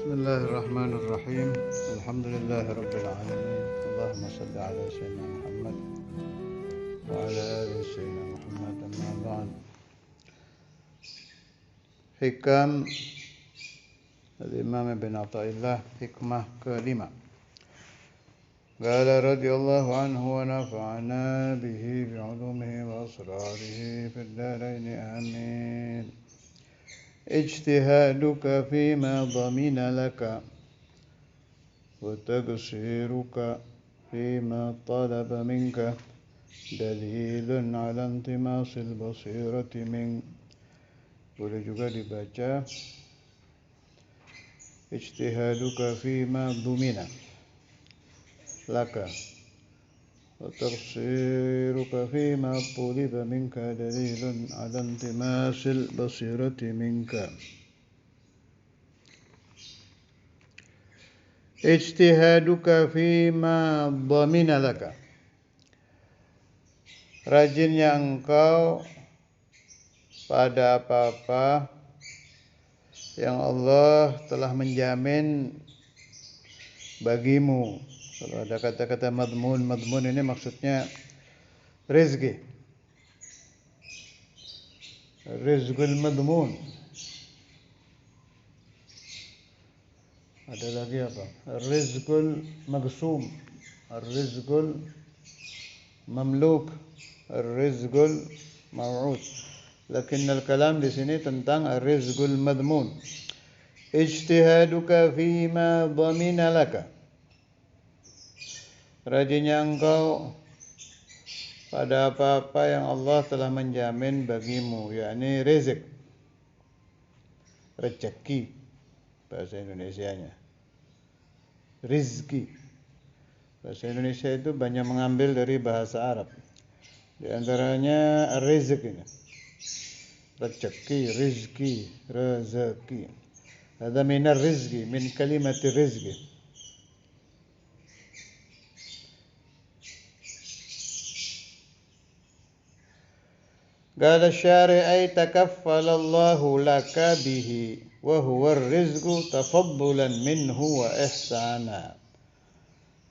Bismillahirrahmanirrahim. Alhamdulillahirabbil alamin. Allahumma shalli ala sayyidina Muhammad wa ala ali sayyidina Muhammad. Amma ba'd. Hikam Al-Imam Ibn Athaillah, hikmah kelima. Qala radhiyallahu anhu wa nafa'ana bihi bi'ulumihi wa asrarihi fid dharain amin. اجتهادك فيما ضمن لك وتقصيرك فيما طلب منك دليل على انطماس البصيرة منك. Boleh juga dibaca ijtihaduka fima dhumina laka wa taqsiruka fima tuliba minka dalilun ala intimasil basirati minka. Ijtihaduka fima dhamina laka, rajinnya engkau pada apa-apa yang Allah telah menjamin bagimu. Kalau ada kata-kata madmun ini maksudnya rezeki. Rizqul madmun. Ada lagi apa? Rizqul magsum, rizqul mamluk, rizqul maw'ud. Lakin al-kalam di sini tentang rizqul madmun. Ijtihaduka fima dhamina laka, rajinnya engkau pada apa-apa yang Allah telah menjamin bagimu, yakni rezeki bahasa Indonesianya. Rizki bahasa Indonesia itu banyak mengambil dari bahasa Arab. Di antaranya rezeki ini. Rezeki, rizki, rezeki. Ada minar rizki, min kalimati rizki. قال الشارع أي تكفل الله لك به وهو الرزق تفضلا منه وإحسانا.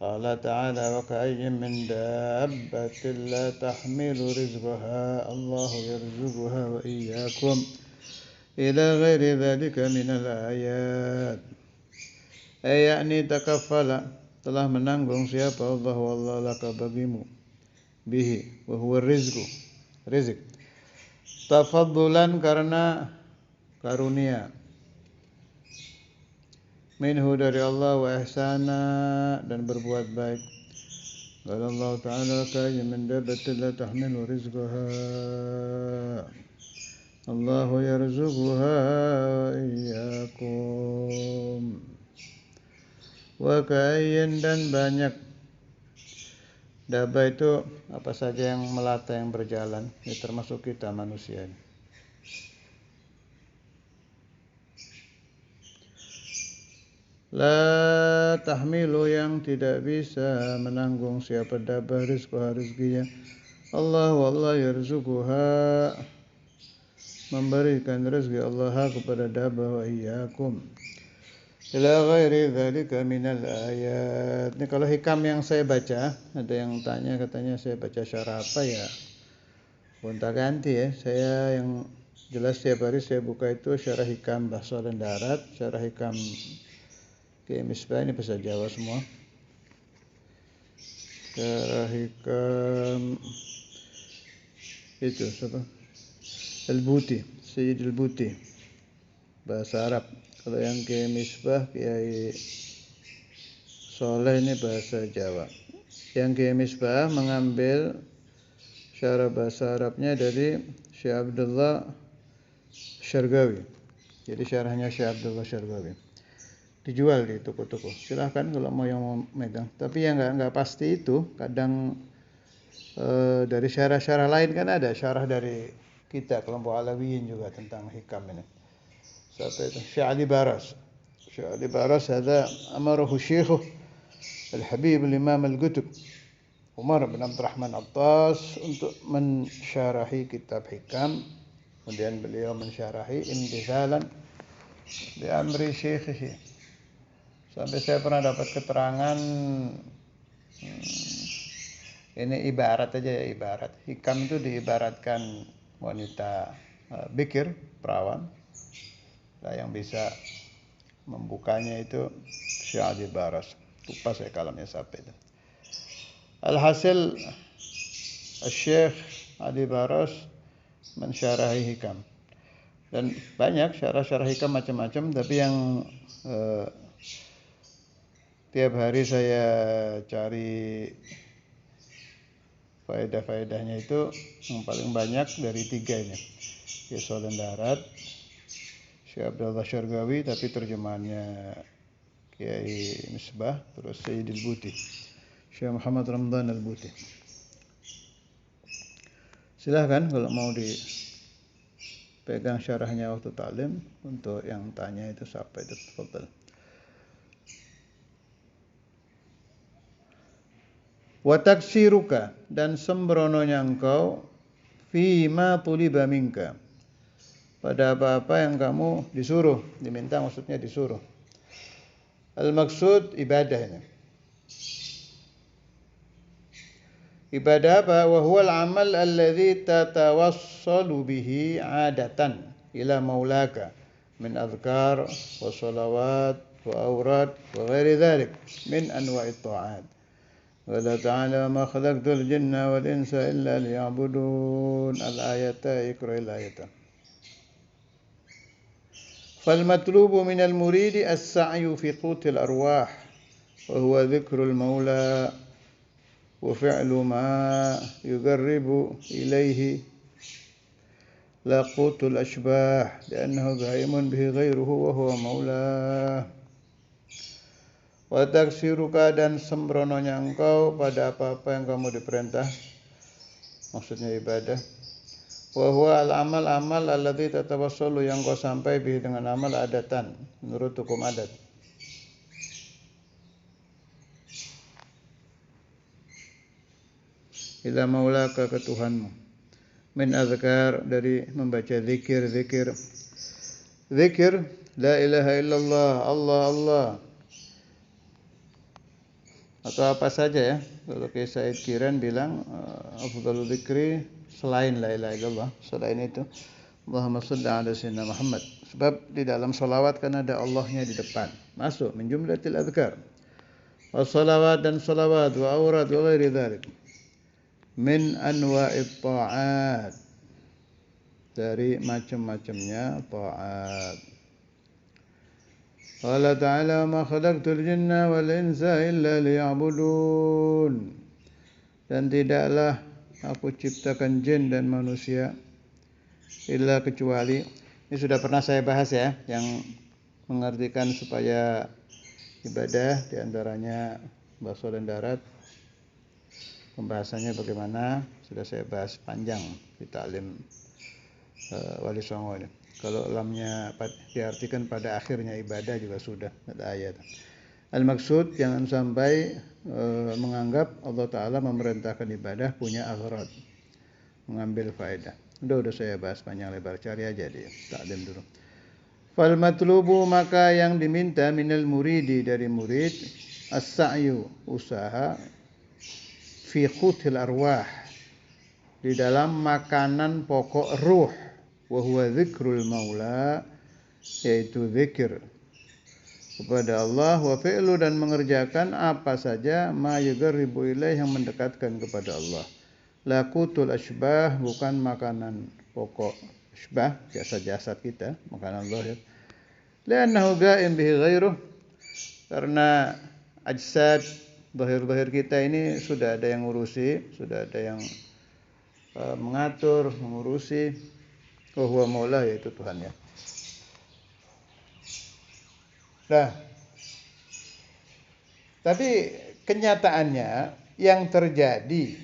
قال تعالى وكأي من دابة لا تحمل رزقها الله يرزقها وإياكم إلى غير ذلك من الآيات. أي يعني تكفل, telah menanggung siapa Allah laka bagimu, bihi wa huwa rizqu, rizq, tafaddulan karena karunia, minhu dari Allah, wa ihsana dan berbuat baik. Qala Allah Ta'ala ka'ayyin min dabbatin la tahmilu rizqaha Allahu yarzuquha wa iyyakum. Wa ka'ayyin, dan banyak. Dabba itu apa saja yang melata, yang berjalan, ya termasuk kita manusia. La tahmilu, yang tidak bisa menanggung siapa dabba rizquha, rizkinya. Allah yarzuquha, memberikan rezeki Allah kepada dabba, wa iyyakum ila ghairi dzalika minal ayat. Ini kalau hikam yang saya baca, ada yang tanya katanya saya baca syarah apa ya? Gonta-ganti ya. Saya yang jelas setiap hari saya buka itu syarah hikam Bahsa dan Darat, syarah hikam Kiai Misbah, ini bahasa Jawa semua. Syarah hikam itu siapa? Al-Buti, Sayyid Al-Buti, bahasa Arab. Kalau yang Kiai Misbah, Kiai Soleh, ini bahasa Jawa. Yang Kiai Misbah mengambil syarah bahasa Arabnya dari Syekh Abdullah Syargawi. Jadi syarahnya Syekh Abdullah Syargawi. Dijual di toko-toko. Silahkan kalau mau yang mau megang. Tapi yang enggak pasti itu, kadang dari syarah-syarah lain kan ada syarah dari kita kelompok Alawiyin juga tentang hikam ini. Siapa itu? Syekh Ali Baras. Syekh Ali Baras ada amarahu syekhuh Al-Habib Al-Imam Al-Qutb Umar bin Abdurrahman Attas untuk mensyarahi kitab hikam. Kemudian beliau mensyarahi imtithalan bi amri syekhihi, Sampai saya pernah dapat keterangan, ini ibarat aja ya, ibarat. Hikam itu diibaratkan wanita bikir, perawan. Nah, yang bisa membukanya itu Syekh Adi Baras. Lupa saya kalamnya siapa itu. Alhasil Syekh Adi Baras mensyarahi hikam. Dan banyak syarah-syarah hikam macam-macam, tapi yang tiap hari saya cari faedah-faedahnya itu yang paling banyak dari 3 ini. Solen Darat, Syekh Abdullah Syargawi, tapi terjemahannya Kiai Misbah, terus Sayyidil Buti, Syekh Muhammad Ramdan Al-Buti. Silahkan kalau mau dipegang syarahnya waktu taklim. Untuk yang tanya itu siapa itu, tafadhal. Wa taksiruka, dan sembrononya engkau fima tuliba minka, pada apa-apa yang kamu disuruh, diminta maksudnya disuruh. Al-maksud ibadah ini. Ibadah apa? Wa huwa al-amal alladhi tatawassalu bihi 'adatan ila maulaka min adhkar wa salawat wa awrad wa ghairi dhalik min anwa'it ta'at. Qala ta'ala ma khalaqtul jinna wal insa illa liya'budun. Al-ayata iqra'il ayata. Fal matlubu minal muridi as-sa'yu fi qutil arwah wa huwa dhikrul maula wa fi'lu ma yuqarribu ilayhi la qutul ashbah li'annahu ghaimun bihi ghairuhu wa huwa maulah. Wa taksiruka, dan sembrononya engkau pada apa-apa yang kamu diperintah, maksudnya ibadah. Wa huwa al-amal alladzi tatawassalu, yang kau sampai bihi dengan amal adatan, menurut hukum adat. Ila maulaka, ke Tuhanmu. Min azkar, dari membaca zikir. Zikir la ilaha illallah, Allah Allah, atau apa saja ya. Kalau Kiai Said Kiran bilang afdhalul dzikri selain la ilaha illallah, selain itu Allahumma shalli ala sayyidina Muhammad. Sebab di dalam sholawat kan ada Allahnya di depan, masuk min jumlatil azkar. Wassalawat, dan salawat, wa awrad wa ghairi dzalik min anwa'it ta'at, dari macam-macamnya ta'at. Qala ta'ala ma khalaqtul jinna wal insa illa liya'budun, dan tidaklah aku ciptakan jin dan manusia illa kecuali. Ini sudah pernah saya bahas ya, yang mengartikan supaya ibadah, diantaranya Solen Darat. Pembahasannya bagaimana sudah saya bahas panjang di taklim Wali Songo ini. Kalau lamnya diartikan pada akhirnya ibadah juga sudah ada ayat. Al-maksud, jangan sampai menganggap Allah Ta'ala memerintahkan ibadah punya aghrad, mengambil faedah. Udah saya bahas panjang lebar, cari aja di taklim dulu. Fal matlubu, maka yang diminta minal muridi, dari murid, as-sa'yu, usaha, fi qutil arwah, di dalam makanan pokok ruh, wa huwa dzikrul maula, yaitu zikir kepada Allah, wa fi'lu, dan mengerjakan apa saja ma yuqarribu ilaih, yang mendekatkan kepada Allah. La qutul ashbah, bukan makanan pokok ashbah, jasad-jasad kita, makanan zahir. Li'annahu ghaim bihi ghairuh, karena ajsad zahir-zahir kita ini sudah ada yang ngurusi, sudah ada yang mengatur, mengurusi. Wa huwa maula, yaitu Tuhan ya. Nah, tapi kenyataannya yang terjadi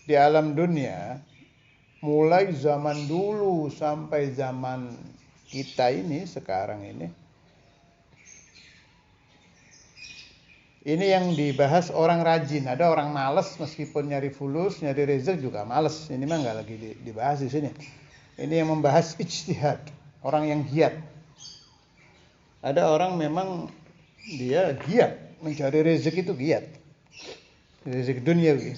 di alam dunia mulai zaman dulu sampai zaman kita ini sekarang ini yang dibahas orang rajin. Ada orang malas, meskipun nyari fulus, nyari rezeki juga malas. Ini mah nggak lagi dibahas di sini. Ini yang membahas ijtihad, orang yang giat. Ada orang memang dia giat mencari rezeki, itu giat, rezeki duniawi.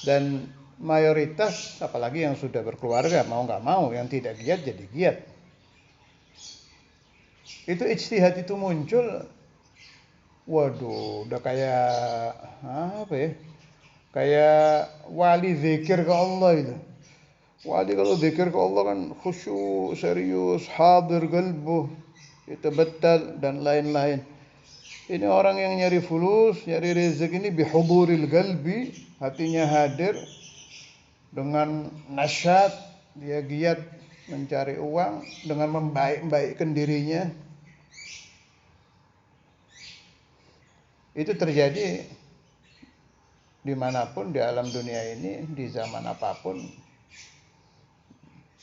Dan mayoritas, apalagi yang sudah berkeluarga, mau nggak mau, yang tidak giat jadi giat. Itu ijtihad itu muncul, waduh, udah kayak apa ya? Kayak wali zikir ke Allah itu. Wali kalau zikir ke Allah kan khusyuk, serius, hadir qalbuh, yatabattal dan lain-lain. Ini orang yang nyari fulus, nyari rezeki ini bihuduril qalbi, hatinya hadir dengan nasyat, dia giat mencari uang dengan membaik-baikkan dirinya. Itu terjadi dimanapun di alam dunia ini, di zaman apapun.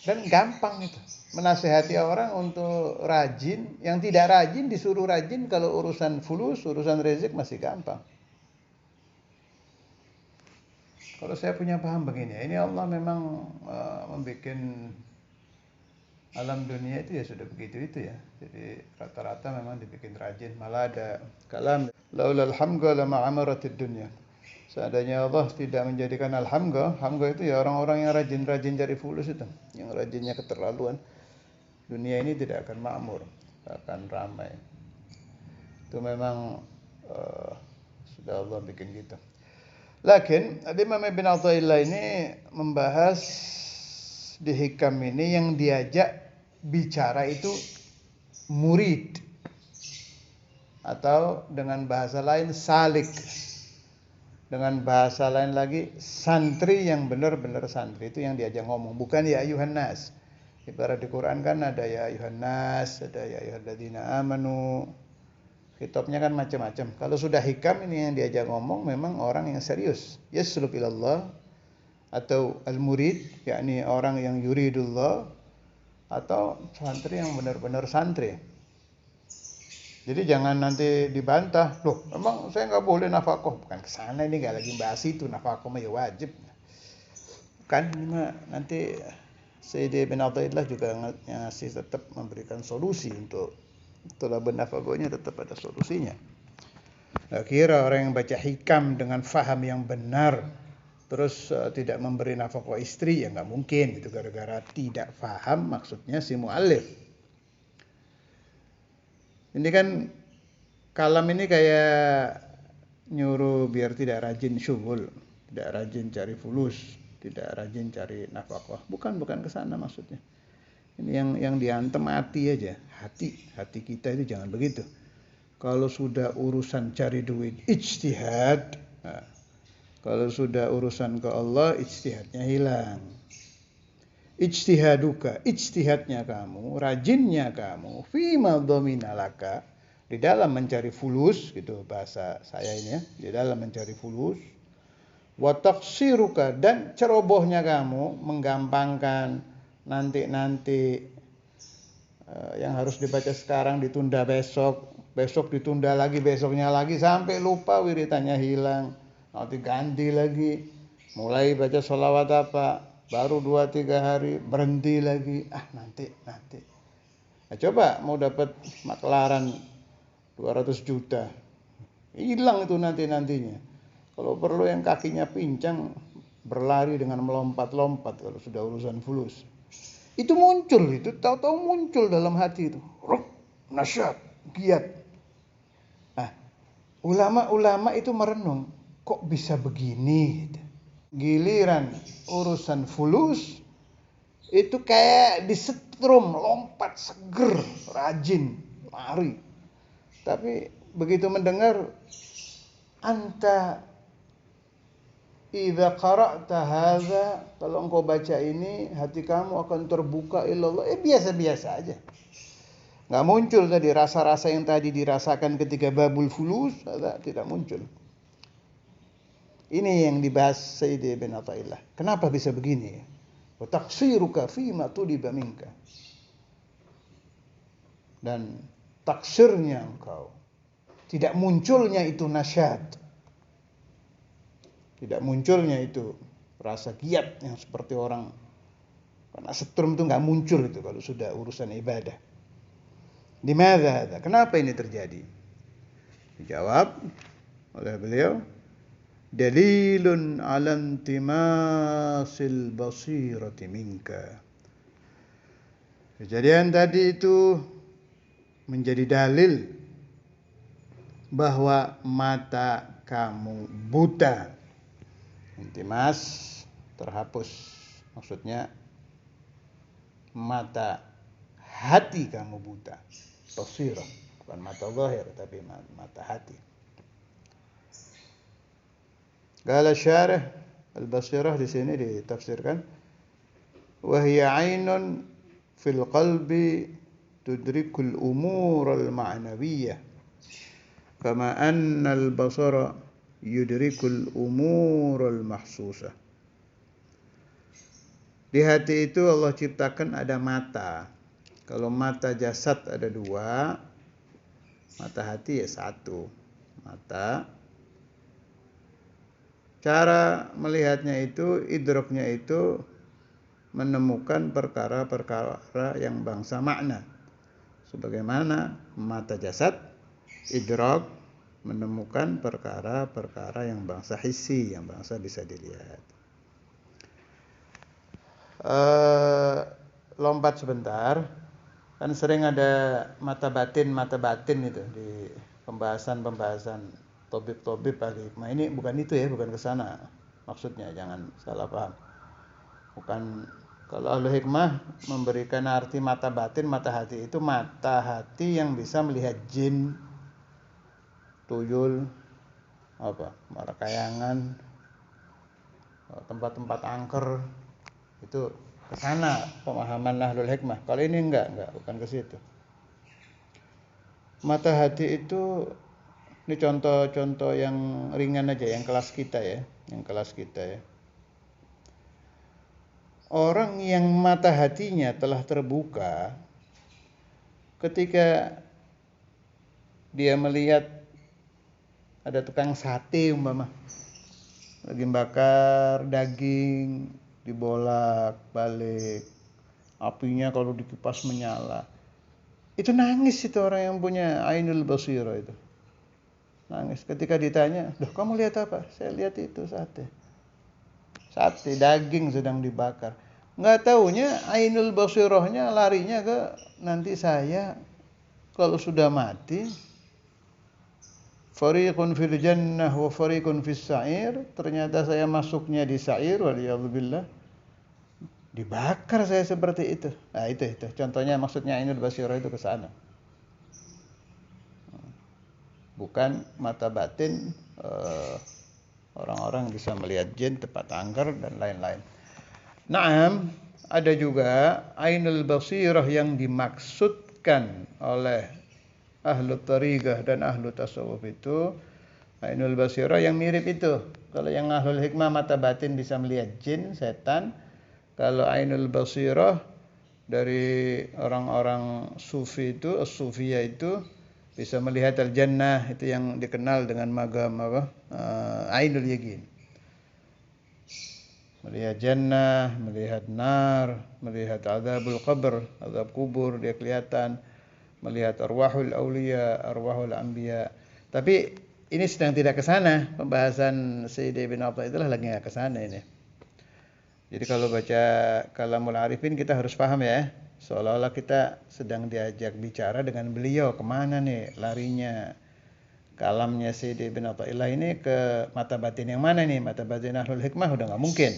Dan gampang itu menasehati orang untuk rajin. Yang tidak rajin disuruh rajin. Kalau urusan fulus, urusan rezeki masih gampang. Kalau saya punya paham begini, ini Allah memang membuat alam dunia itu ya sudah begitu itu ya. Jadi rata-rata memang dibikin rajin. Malah ada kalam laulal hamga lama amaratid dunya. Seandainya Allah tidak menjadikan hamga itu ya orang-orang yang rajin-rajin cari fulus itu, yang rajinnya keterlaluan, dunia ini tidak akan makmur, akan ramai. Itu memang sudah Allah bikin gitu. Lakin Imam Ibn Athaillah ini membahas di hikam ini yang diajak bicara itu murid, atau dengan bahasa lain salik. Dengan bahasa lain lagi, santri yang benar-benar santri, itu yang diajak ngomong, bukan ya ayuhan nas. Ibarat di Quran kan ada ya ayuhan nas, ada ya ayyuhalladzina amanu. Khitabnya kan macam-macam. Kalau sudah hikam ini yang diajak ngomong memang orang yang serius. Yasluk ilallah, atau al-murid, yakni orang yang yuridullah, atau santri yang benar-benar santri. Jadi jangan nanti dibantah, loh emang saya nggak boleh nafkah? Bukan kesana, ini nggak lagi bahas itu, nafkah mah ya wajib. Kan nanti Sayyidi bin Athaillah juga ngasih tetap memberikan solusi untuk tolak nafkahnya, tetap ada solusinya. Nah, kira orang yang baca hikam dengan faham yang benar terus tidak memberi nafkah istri, ya nggak mungkin itu, gara-gara tidak faham maksudnya si mu'allif. Ini kan kalam ini kayak nyuruh biar tidak rajin syughul, tidak rajin cari fulus, tidak rajin cari nafkah. Bukan ke sana maksudnya. Ini yang diantem hati aja. Hati kita itu jangan begitu. Kalau sudah urusan cari duit, ijtihad. Nah, kalau sudah urusan ke Allah, ijtihadnya hilang. Ijtihaduka, ijtihadnya kamu, rajinnya kamu, fima dominalaka, di dalam mencari fulus, gitu bahasa saya ini ya, di dalam mencari fulus. Wa taqsiruka, dan cerobohnya kamu, menggampangkan, nanti yang harus dibaca sekarang ditunda besok, besok ditunda lagi, besoknya lagi, sampai lupa wiritannya hilang, nanti ganti lagi, mulai baca sholawat apa, baru 2-3 hari berhenti lagi, nanti. Nah, coba mau dapat maklaran 200 juta, hilang itu nantinya. Kalau perlu yang kakinya pincang berlari dengan melompat-lompat kalau sudah urusan fulus. Itu muncul, itu tahu-tahu muncul dalam hati itu, nasyat, giat. Nah, ulama-ulama itu merenung, kok bisa begini? Giliran urusan fulus itu kayak disetrum, lompat, seger, rajin, lari. Tapi begitu mendengar anta idza qara'ta hadza, kalau engkau baca ini hati kamu akan terbuka ilallah, biasa-biasa aja. Enggak muncul tadi rasa-rasa yang tadi dirasakan ketika babul fulus, tidak muncul. Ini yang dibahas Sayyidi bin Athaillah. Kenapa bisa begini? Wa taqsiruka fima tuliba minka. Dan taksirnya engkau, tidak munculnya itu nasyad, tidak munculnya itu rasa giat yang seperti orang, karena setrum itu nggak muncul itu kalau sudah urusan ibadah. Limadza hadza? Kenapa ini terjadi? Dijawab oleh beliau, dalilun ala intimasil basirati minka. Kejadian tadi itu menjadi dalil bahwa mata kamu buta. Intimas terhapus, maksudnya mata hati kamu buta. Basirah, bukan mata zahir tapi mata hati. Qala syarih al-basirah di sini ditafsirkan, wa hiya 'ainun fil qalbi tudrikul umur al-ma'nawiyyah kama anna al-basara yudrikul umur al-mahsusah. Di hati itu Allah ciptakan ada mata. Kalau mata jasad ada 2, mata hati ya 1 mata. Cara melihatnya itu, idraknya itu menemukan perkara-perkara yang bangsa makna. Sebagaimana mata jasad, idrak menemukan perkara-perkara yang bangsa hissi, yang bangsa bisa dilihat. Lompat sebentar. Kan sering ada mata batin itu di pembahasan tobib ahli hikmah. Ini bukan itu ya, bukan ke sana maksudnya, jangan salah paham. Bukan, kalau ahli hikmah memberikan arti mata batin, mata hati itu mata hati yang bisa melihat jin, tuyul, marakayangan, tempat-tempat angker, itu ke sana pemahaman ahlul hikmah. Kalau ini enggak, bukan ke situ. Mata hati itu, ini contoh-contoh yang ringan aja, yang kelas kita ya. Orang yang mata hatinya telah terbuka ketika dia melihat ada tukang sate umpama lagi bakar daging, dibolak-balik, apinya kalau dikipas menyala. Itu nangis itu orang yang punya ainul basirah itu. Nangis ketika ditanya, "Loh, kamu lihat apa?" "Saya lihat itu sate daging sedang dibakar." Nggak taunya ainul basirahnya larinya ke nanti saya kalau sudah mati, fariqun fil jannah wa fariqun fis sa'ir, ternyata saya masuknya di sa'ir, waliyadzubillah, dibakar saya seperti itu. Nah, itu contohnya, maksudnya ainul basirah itu ke sana. Bukan mata batin orang-orang bisa melihat jin, tempat angker dan lain-lain. Naam, ada juga ainul basirah yang dimaksudkan oleh ahlu tariqah dan ahlu tasawuf itu ainul basirah yang mirip itu. Kalau yang ahlul hikmah mata batin bisa melihat jin, setan. Kalau ainul basirah dari orang-orang sufi itu, as-sufiyah itu bisa melihat al-jannah, itu yang dikenal dengan magam ainul yaqin. Melihat jannah, melihat nar, melihat azabul qabr, azab kubur, dia kelihatan. Melihat arwahul aulia, arwahul anbiya. Tapi ini sedang tidak ke sana. Pembahasan Sayyid Ibn Athaillah lagi enggak ke sana ini. Jadi kalau baca Kalamul Arifin kita harus paham ya. Seolah-olah kita sedang diajak bicara dengan beliau, kemana nih larinya. Kalamnya Sayyid Ibn Athaillah ini ke mata batin yang mana nih? Mata batin ahlul hikmah udah enggak mungkin.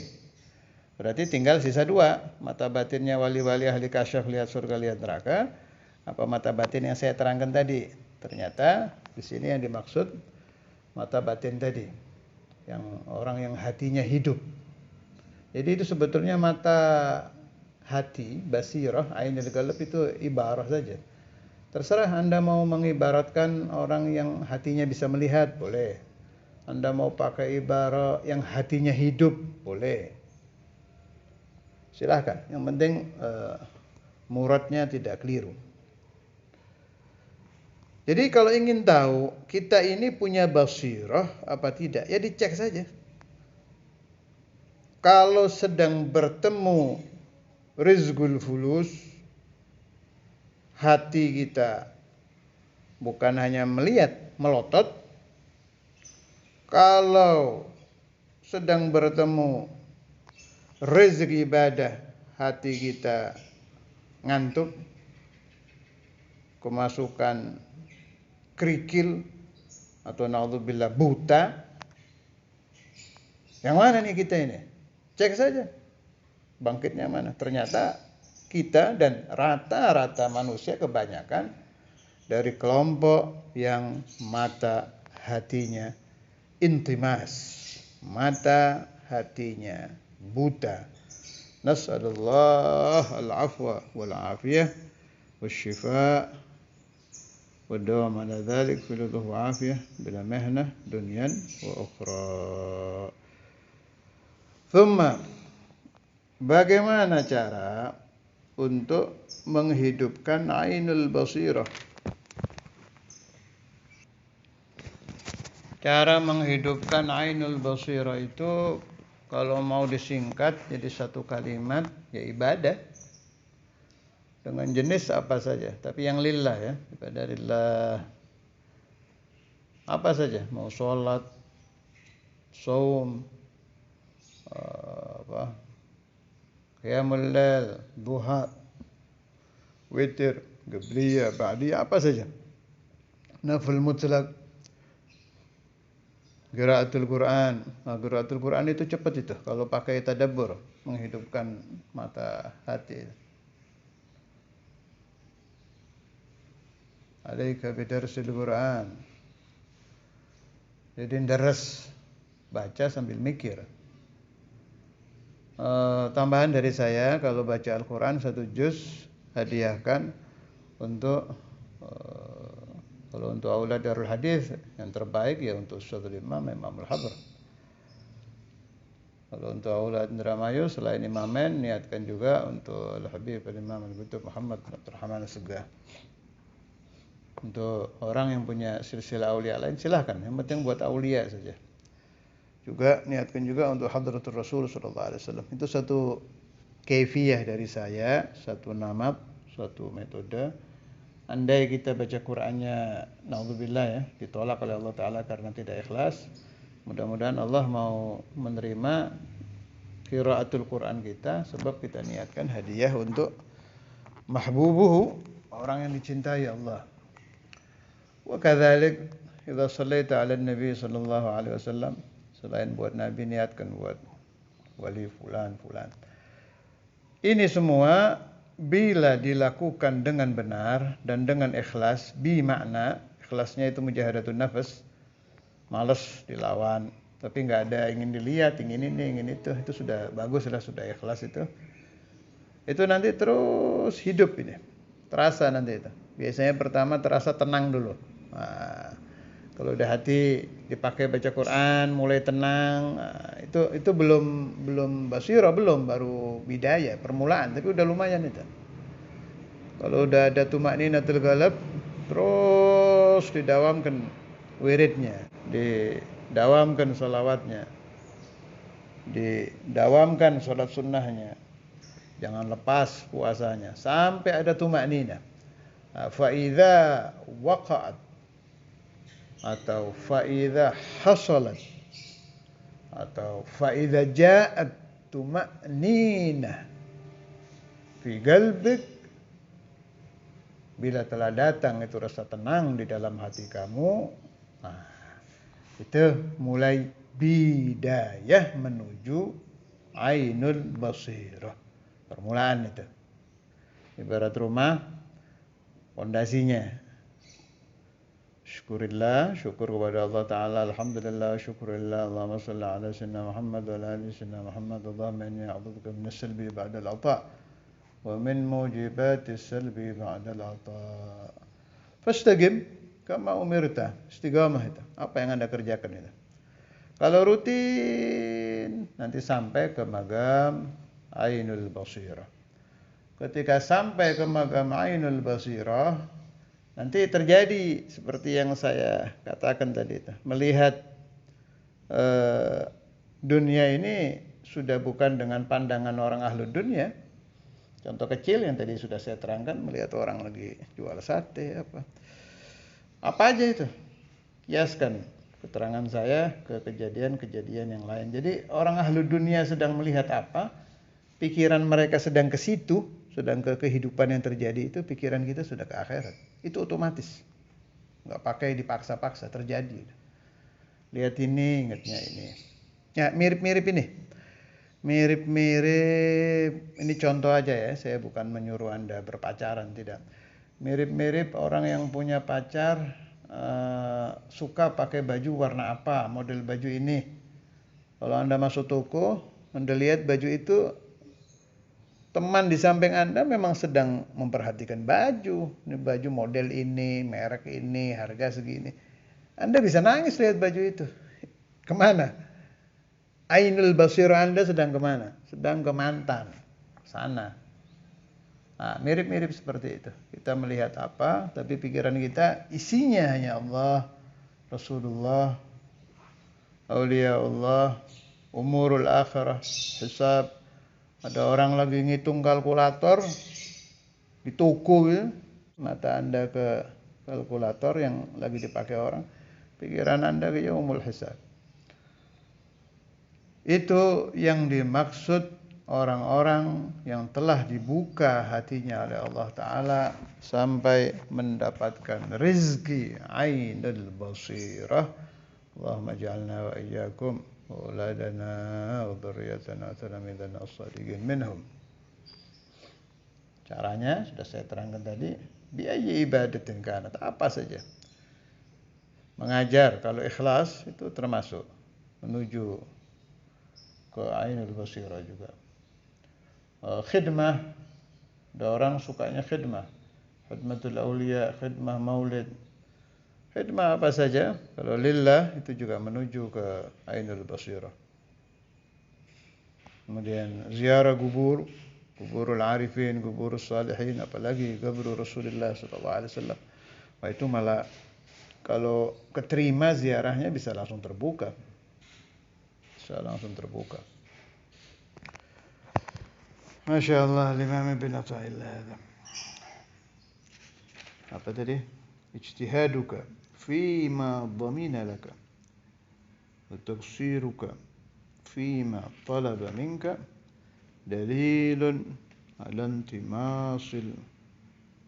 Berarti tinggal sisa 2. Mata batinnya wali-wali ahli kasyaf, lihat surga, lihat neraka. Apa mata batin yang saya terangkan tadi? Ternyata di sini yang dimaksud mata batin tadi, yang orang yang hatinya hidup. Jadi itu sebetulnya mata hati, basirah, ainul qalb itu ibarat saja. Terserah Anda mau mengibaratkan orang yang hatinya bisa melihat, boleh. Anda mau pakai ibarat yang hatinya hidup, boleh. Silahkan. Yang penting muradnya tidak keliru. Jadi kalau ingin tahu kita ini punya basirah apa tidak, ya dicek saja. Kalau sedang bertemu rizqul fulus, hati kita bukan hanya melihat, melotot. Kalau sedang bertemu rezeki ibadah, hati kita ngantuk, kemasukan kerikil, atau naudzubillah buta. Yang mana nih kita ini? Cek saja bangkitnya mana. Ternyata kita dan rata-rata manusia kebanyakan dari kelompok yang mata hatinya intimas, mata hatinya buta. Nas'alullah al-afwa wal afiyah wasyifa wadawam ala dhalik fi ridha wa afiyah bila mihnah dunyan wa ukhra. Thumma, bagaimana cara untuk menghidupkan ainul basirah? Cara menghidupkan ainul basirah itu kalau mau disingkat jadi satu kalimat, ya ibadah. Dengan jenis apa saja, tapi yang lillah ya, ibadah lillah. Apa saja, mau sholat, saum, qiyamul lail, duha, witir, qabliyah, ba'diyah, apa saja. Nafil mutlak, qiraatul Quran. Nah, qiraatul Quran itu cepat itu kalau pakai tadabbur, menghidupkan mata hati. Alaika bidarsil Quran. Jadi deres, baca sambil mikir. Tambahan dari saya, kalau baca Al-Quran 1 juz hadiahkan untuk kalau untuk aulad darul hadis yang terbaik ya untuk Ustadzul Imam Imamul Hadr. Kalau untuk aulad Indramayu selain imamen niatkan juga untuk Al-Habib Al-Imam Al-Butub Muhammad Abdurrahman As-Segah. Untuk orang yang punya silsilah aulia lain silahkan, yang penting buat aulia saja. Juga niatkan juga untuk Hadratul Rasul sallallahu alaihi wasallam. Itu satu kaifiyah dari saya, satu nama, satu metode. Andai kita baca Qur'annya naudzubillah ya, ditolak oleh Allah Ta'ala karena tidak ikhlas, mudah-mudahan Allah mau menerima qiraatul Qur'an kita, sebab kita niatkan hadiah untuk mahbubuhu, orang yang dicintai Allah. Wa kadzalik idza shallaita 'ala nabi sallallahu alaihi wasallam, selain buat nabi niatkan buat wali fulan. Ini semua bila dilakukan dengan benar dan dengan ikhlas, bi makna ikhlasnya itu mujahadatun nafas, malas dilawan, tapi nggak ada ingin dilihat, ingin ini, ingin itu sudah bagus, sudah ikhlas itu nanti terus hidup ini, terasa nanti itu. Biasanya pertama terasa tenang dulu. Nah, kalau udah hati dipakai baca Quran mulai tenang, itu belum basirah, baru bidayah, permulaan, tapi udah lumayan itu. Kalau udah ada tumakninatul qalb, terus didawamkan wiridnya, didawamkan sholawatnya, didawamkan sholat sunnahnya, jangan lepas puasanya sampai ada tumakninah. Fa idza waqa'at atau fa'idha hasalat atau fa'idha ja'at tuma'ninah fi qalbik, bila telah datang itu rasa tenang di dalam hati kamu, itu mulai bidayah menuju ainul basirah, permulaan itu. Ibarat rumah, pondasinya syukurillah, syukur kepada Allah Ta'ala, alhamdulillah, syukurillah, Allahumma salli ala sayyidina Muhammad wa ala ali sayyidina Muhammad, Allahumma inni a'udzubika minas salbi ba'dal ata' wa min mujibatis salbi ba'dal ata'. Fastaqim kama umirta, istiqamah itu, apa yang Anda kerjakan itu. Kalau rutin nanti sampai ke magam ainul basirah. Ketika sampai ke magam ainul basirah, nanti terjadi seperti yang saya katakan tadi itu. Melihat dunia ini sudah bukan dengan pandangan orang ahlu dunia, Contoh kecil yang tadi sudah saya terangkan, melihat orang lagi jual sate apa aja itu. Kiaskan keterangan saya ke kejadian-kejadian yang lain. Jadi orang ahlu dunia sedang melihat apa, pikiran mereka sedang ke situ, sedang ke kehidupan yang terjadi itu, pikiran kita sudah ke akhirat. Itu otomatis. Nggak pakai dipaksa-paksa, terjadi. Lihat ini, ingatnya ini. Ya, mirip-mirip ini. Mirip-mirip, ini contoh aja ya, saya bukan menyuruh Anda berpacaran, tidak. Mirip-mirip orang yang punya pacar, suka pakai baju warna apa, model baju ini. Kalau Anda masuk toko, Anda lihat baju itu, teman di samping Anda memang sedang memperhatikan baju. Ini baju model ini, merek ini, harga segini. Anda bisa nangis lihat baju itu. Kemana? Ainul basira Anda sedang kemana? Sedang ke mantan. Sana. Nah, mirip-mirip seperti itu. Kita melihat apa, tapi pikiran kita isinya hanya Allah, Rasulullah, Aulia Allah, umurul akhirah, hisab. Ada orang lagi ngitung kalkulator di toko ya. Mata Anda ke kalkulator yang lagi dipakai orang, pikiran Anda ke yaumul hisab. Itu yang dimaksud orang-orang yang telah dibuka hatinya oleh Allah Ta'ala sampai mendapatkan rizki ainul basirah. Allahumma ja'alna wa iyyakum wa auladana wa dhurriyyatana talamidana as-sadiqin minhum. Caranya sudah saya terangkan tadi, biaya ibadatin kanat, apa saja. Mengajar kalau ikhlas itu termasuk menuju ke ainul basirah juga. Khidmah, ada orang sukanya khidmah, khidmatul aulia, khidmah maulid, khidmah apa saja. Kalau lillah itu juga menuju ke ainul basirah. Kemudian ziarah kubur, kuburul arifin, kuburul salihin, apalagi kubur Rasulullah SAW. Wah, itu malah kalau keterima ziarahnya bisa langsung terbuka. Masya Allah, Imam Ibn Athaillah hada. Apa tadi? Ijtihaduka fima dhamina laka wa taqsiruka fima talaba minka dalilun ala intimasil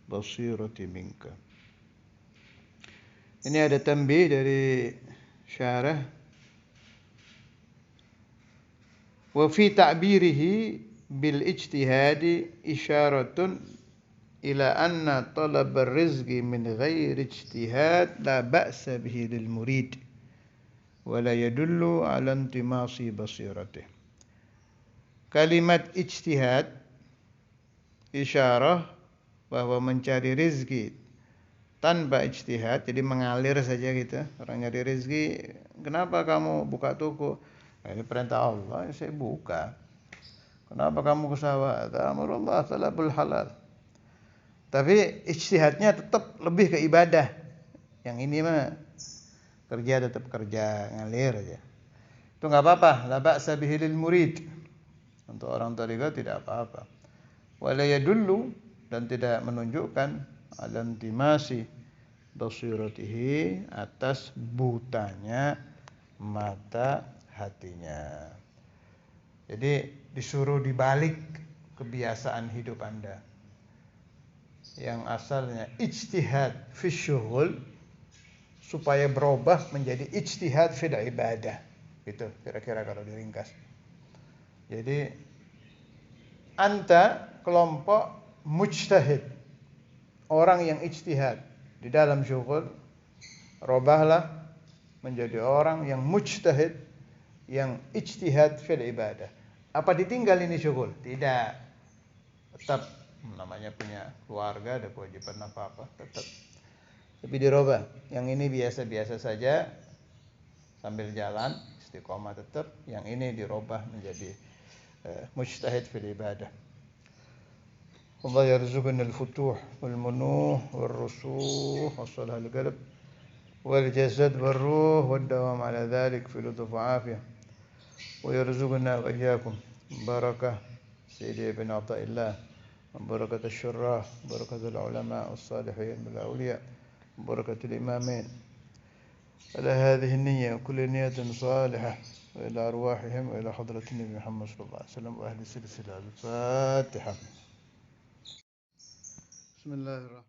basirati minka. Ini ada tanbih dari syarah. وفي تعبيره بالاجتهاد إشارة إلى أن طلب الرزق من غير اجتهاد لا بأس به للمريد ولا يدل على انطماس بصيرته. Kalimat ijtihad isyarah bahwa mencari rezeki tanpa ijtihad, jadi mengalir saja gitu. Orang nyari rezeki, kenapa kamu buka toko? Ini perintah Allah, saya buka. Kenapa kamu ke sawah? Amrullah talabul halal. Tapi ijtihadnya tetap lebih ke ibadah. Yang ini mah kerja tetap kerja, ngalir aja. Itu enggak apa-apa, la ba'sa bihi lil murid. Untuk orang thariqah tidak apa-apa. Wala yadullu, dan tidak menunjukkan alantimasi basiratihi, atas butanya mata hatinya. Jadi disuruh dibalik kebiasaan hidup Anda yang asalnya ijtihad fi syughul supaya berubah menjadi ijtihad fil ibadah. Itu kira-kira kalau diringkas. Jadi Anta kelompok mujtahid, orang yang ijtihad di dalam syughul, robahlah menjadi orang yang mujtahid, yang ijtihad fil ibadah. Apa ditinggal ini syughul? Tidak. Tetap namanya punya keluarga, ada kewajiban apa-apa, tetap. Tapi dirubah. Yang ini biasa-biasa saja sambil jalan, istiqomah tetap. Yang ini dirubah menjadi mujtahid fil ibadah. Allah yarzuqna al-futuh wal-munuh wal-rusuh was-salah al-qalb wal-jasad wal-ruh wad-dawam ala dhalik fi lutuf afiyah. ويرزقنا وإياكم بركة سيدي ابن عطاء الله بركة الشراح، بركة العلماء والصالحين والأولياء، بركة الإمامين، على هذه النية وكل نية صالحة، وإلى أرواحهم وإلى حضرة النبي محمد صلى الله عليه وسلم وأهل السلسلة. الفاتحة. بسم الله الرحمن